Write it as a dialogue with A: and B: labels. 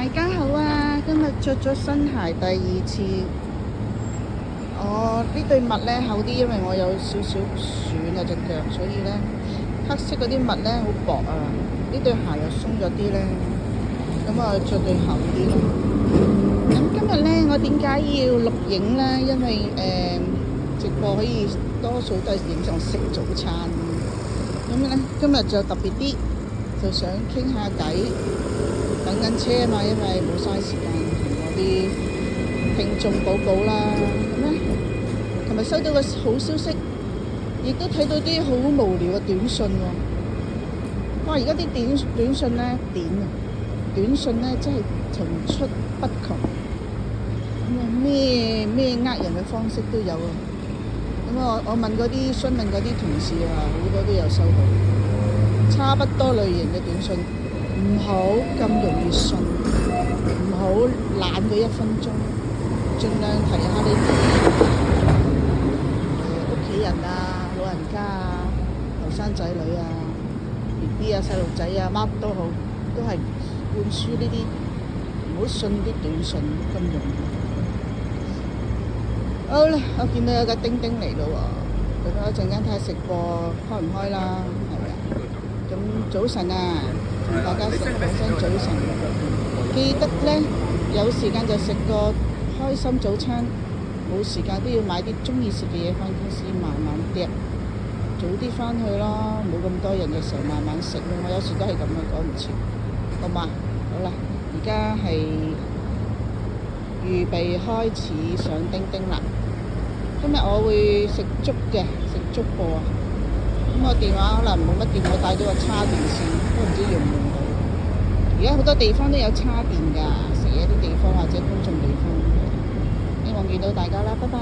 A: 大家好啊！今日着咗新鞋第二次，我呢對襪咧厚啲，因為我有少少損啊隻腳，所以咧黑色嗰啲襪咧好薄啊。呢對鞋又鬆咗啲咧，咁我着對厚啲咯。咁今日咧我點解要錄影咧？因為直播可以多數都係影上食早餐，咁咧今日就特別啲，就想傾下偈。等緊車啊嘛，因為冇嘥時間同我啲聽眾報告啦。咁咧，琴日收到個好消息，亦都睇到啲好無聊嘅短信喎。哇！而家啲短信咧短信咧真係層出不窮。咁啊咩呃人嘅方式都有啊。咁我問嗰啲詢問嗰啲同事啊，好多都有收到，差不多類型嘅短信。唔好咁容易信，唔好懶佢1分鐘，盡量提下你屋企人啊、老人家啊、後生仔女啊、BB 啊、細路仔啊，乜都好，都係灌輸呢啲，唔好信啲短信咁容易。好啦，我見到有個叮叮嚟咯喎，咁我一陣間睇下直播開唔開啦，係咪啊？咁早晨啊！大家講聲早晨，記得咧有時間就食個開心早餐，冇時間都要買啲中意食嘅嘢返公司慢慢嗒，早啲返去咯，冇咁多人嘅時候慢慢食咯。我有時都係咁樣趕唔切，好嘛？好啦，而家係預備開始上叮叮啦。今日我會食粥嘅，食粥播啊！咁我電話可能冇乜電，我帶咗個叉電線，都唔知用唔用到。而家好多地方都有叉電㗎，食嘢啲地方或者公眾地方。希望見到大家啦，拜拜。